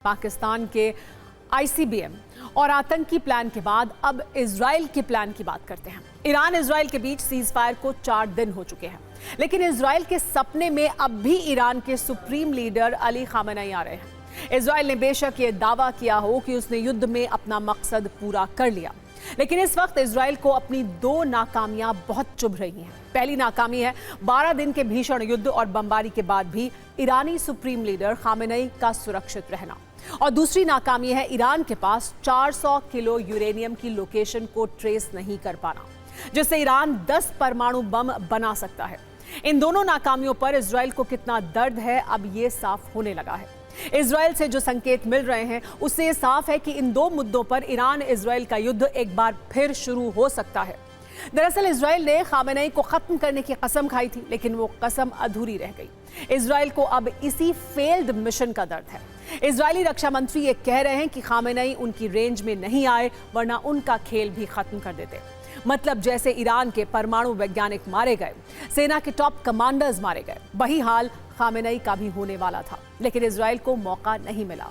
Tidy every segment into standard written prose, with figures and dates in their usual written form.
पाकिस्तान के आईसीबीएम और आतंकी प्लान के बाद अब इजराइल के प्लान की बात करते हैं। ईरान इजराइल के बीच सीज फायर को 4 दिन हो चुके हैं, लेकिन इजराइल के सपने में अब भी ईरान के सुप्रीम लीडर अली खामेनेई आ रहे हैं। इजराइल ने बेशक ये दावा किया हो कि उसने युद्ध में अपना मकसद पूरा कर लिया, लेकिन इस वक्त इजराइल को अपनी 2 नाकामियां बहुत चुभ रही हैं। पहली नाकामी है 12 दिन के भीषण युद्ध और बमबारी के बाद भी ईरानी सुप्रीम लीडर खामेनेई का सुरक्षित रहना, और दूसरी नाकामी है ईरान के पास 400 किलो यूरेनियम की लोकेशन को ट्रेस नहीं कर पाना, जिससे ईरान 10 परमाणु बम बना सकता है। इन दोनों नाकामियों पर इजराइल को कितना दर्द है अब ये साफ होने लगा है। इजराइल से जो संकेत मिल रहे हैं उससे ये साफ है कि इन 2 मुद्दों पर ईरान इजराइल का युद्ध एक बार फिर शुरू हो सकता है। दरअसल इजराइल ने खामेनेई को खत्म करने की कसम खाई थी, लेकिन वो कसम अधूरी रह गई। इजराइल को अब इसी फेल्ड मिशन का दर्द है। इजरायली रक्षा मंत्री ये कह रहे हैं कि खामेनेई उनकी रेंज में नहीं आए, वरना उनका खेल भी खत्म कर देते। मतलब जैसे ईरान के परमाणु वैज्ञानिक मारे गए, सेना के टॉप कमांडर्स मारे गए, वही हाल खामेनेई का भी होने वाला था, लेकिन इजराइल को मौका नहीं मिला।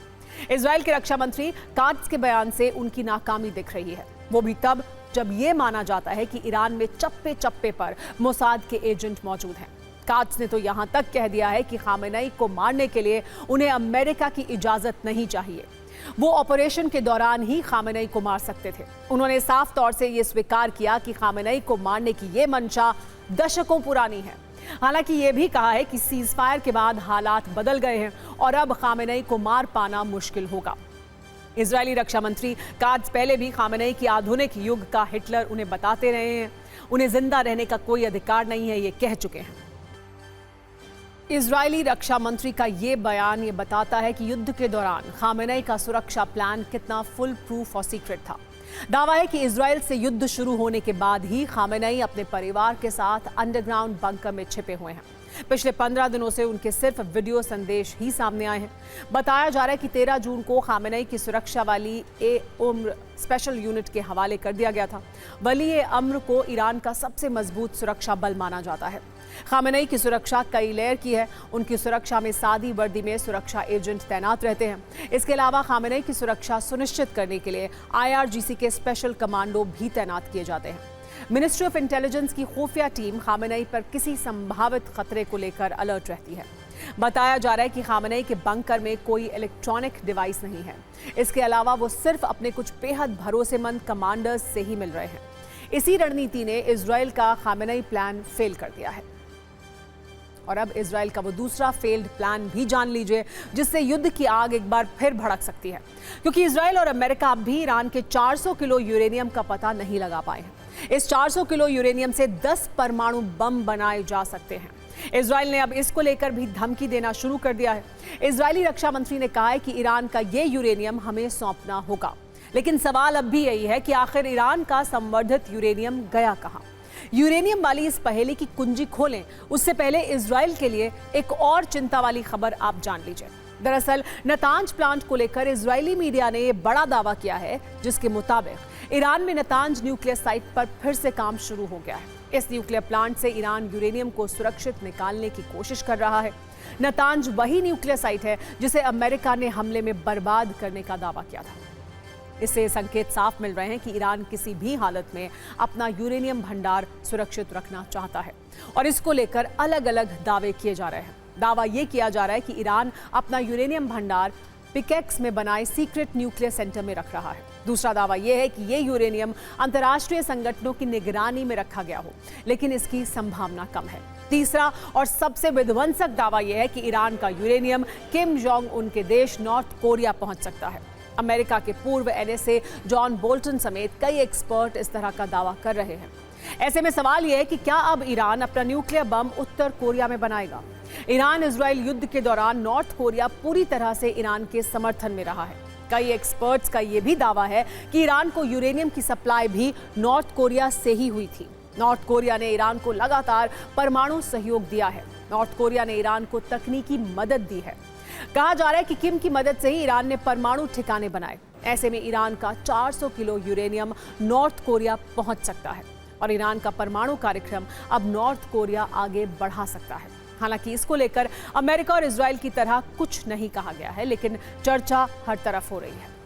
इजराइल के रक्षा मंत्री काट्ज के बयान से उनकी नाकामी दिख रही है, वो भी तब जब ये माना जाता है कि ईरान में चप्पे चप्पे पर मोसाद के एजेंट मौजूद हैं। काट्ज ने तो यहां तक कह दिया है कि खामेनेई को मारने के लिए उन्हें अमेरिका की इजाजत नहीं चाहिए, वो ऑपरेशन के दौरान ही खामेनेई को मार सकते थे। उन्होंने साफ तौर से ये स्वीकार किया कि खामेनेई को मारने की ये मंशा दशकों पुरानी है। हालांकि ये भी कहा है कि सीज फायर के बाद हालात बदल गए हैं और अब खामेनेई को मार पाना मुश्किल होगा। इजरायली रक्षा मंत्री काट्ज पहले भी खामेनेई की आधुनिक युग का हिटलर उन्हें बताते रहे हैं, उन्हें जिंदा रहने का कोई अधिकार नहीं है, ये कह चुके हैं। इजरायली रक्षा मंत्री का ये बयान ये बताता है कि युद्ध के दौरान खामेनेई का सुरक्षा प्लान कितना फुल प्रूफ और सीक्रेट था। दावा है कि इजराइल से युद्ध शुरू होने के बाद ही खामेनेई अपने परिवार के साथ अंडरग्राउंड बंकर में छिपे हुए हैं। पिछले 15 दिनों से उनके सिर्फ वीडियो संदेश ही सामने आए हैं। बताया जा रहा है कि 13 जून को खामेनेई की सुरक्षा वाली उम्र स्पेशल यूनिट के हवाले कर दिया गया था। वली अम्र को ईरान का सबसे मजबूत सुरक्षा बल माना जाता है। खामेनेई की सुरक्षा कई लेयर की है। उनकी सुरक्षा में सादी वर्दी में सुरक्षा एजेंट तैनात रहते हैं। इसके अलावा खामेनेई की सुरक्षा सुनिश्चित करने के लिए IRGC के स्पेशल कमांडो भी तैनात किए जाते हैं। मिनिस्ट्री ऑफ इंटेलिजेंस की खुफिया टीम खामेनेई पर किसी संभावित खतरे को लेकर अलर्ट रहती है। बताया जा रहा है कि खामेनेई के बंकर में कोई इलेक्ट्रॉनिक डिवाइस नहीं है। इसके अलावा वो सिर्फ अपने कुछ बेहद भरोसेमंद कमांडर्स से ही मिल रहे हैं। इसी रणनीति ने इजराइल का खामेनेई प्लान फेल कर दिया है। और अब इजराइल का वो दूसरा फेल्ड प्लान भी जान लीजिए, जिससे युद्ध की आग एक बार फिर भड़क सकती है, क्योंकि इजराइल और अमेरिका अब भी ईरान के 400 किलो यूरेनियम का पता नहीं लगा पाए हैं। इस 400 किलो यूरेनियम से 10 परमाणु बम बनाए जा सकते हैं। इजराइल ने अब इसको लेकर भी धमकी देना शुरू कर दिया है। इजरायली रक्षा मंत्री ने कहा है कि ईरान का ये यूरेनियम हमें सौंपना होगा, लेकिन सवाल अब भी यही है कि आखिर ईरान का संवर्धित यूरेनियम गया कहां। यूरेनियम वाली इस पहेली की कुंजी खोलें उससे पहले इजराइल के लिए एक और चिंता वाली खबर आप जान लीजिए। दरअसल नतांज प्लांट को लेकर इजरायली मीडिया ने बड़ा दावा किया है, जिसके मुताबिक ईरान में नतांज न्यूक्लियर साइट पर फिर से काम शुरू हो गया है। इस न्यूक्लियर प्लांट से ईरान यूरेनियम को सुरक्षित निकालने की कोशिश कर रहा है। नतांज वही न्यूक्लियर साइट है जिसे अमेरिका ने हमले में बर्बाद करने का दावा किया था। इससे संकेत साफ मिल रहे हैं कि ईरान किसी भी हालत में अपना यूरेनियम भंडार सुरक्षित रखना चाहता है, और इसको लेकर अलग अलग दावे किए जा रहे हैं। दावा यह किया जा रहा है कि ईरान अपना यूरेनियम भंडार पिकेक्स में बनाए सीक्रेट न्यूक्लियर सेंटर में रख रहा है। दूसरा दावा यह है कि यह यूरेनियम अंतर्राष्ट्रीय संगठनों की निगरानी में रखा गया हो, लेकिन इसकी संभावना कम है। तीसरा और सबसे विध्वंसक दावा यह है कि ईरान का यूरेनियम किम जोंग उन के देश नॉर्थ कोरिया पहुंच सकता है। अमेरिका के पूर्व NSA जॉन बोल्टन समेत कई एक्सपर्ट इस तरह का दावा कर रहे हैं। ऐसे में सवाल यह है कि क्या अब ईरान अपना न्यूक्लियर बम उत्तर कोरिया में बनाएगा। ईरान इजराइल युद्ध के दौरान नॉर्थ कोरिया पूरी तरह से ईरान के समर्थन में रहा है। कई एक्सपर्ट्स का यह भी दावा है कि ईरान को यूरेनियम की सप्लाई भी नॉर्थ कोरिया से ही हुई थी। नॉर्थ कोरिया ने ईरान को लगातार परमाणु सहयोग दिया है। नॉर्थ कोरिया ने ईरान को तकनीकी मदद दी है। कहा जा रहा है कि किम की मदद से ही ईरान ने परमाणु ठिकाने बनाए। ऐसे में ईरान का 400 किलो यूरेनियम नॉर्थ कोरिया पहुंच सकता है, और ईरान का परमाणु कार्यक्रम अब नॉर्थ कोरिया आगे बढ़ा सकता है। हालांकि इसको लेकर अमेरिका और इजरायल की तरह कुछ नहीं कहा गया है, लेकिन चर्चा हर तरफ हो रही है।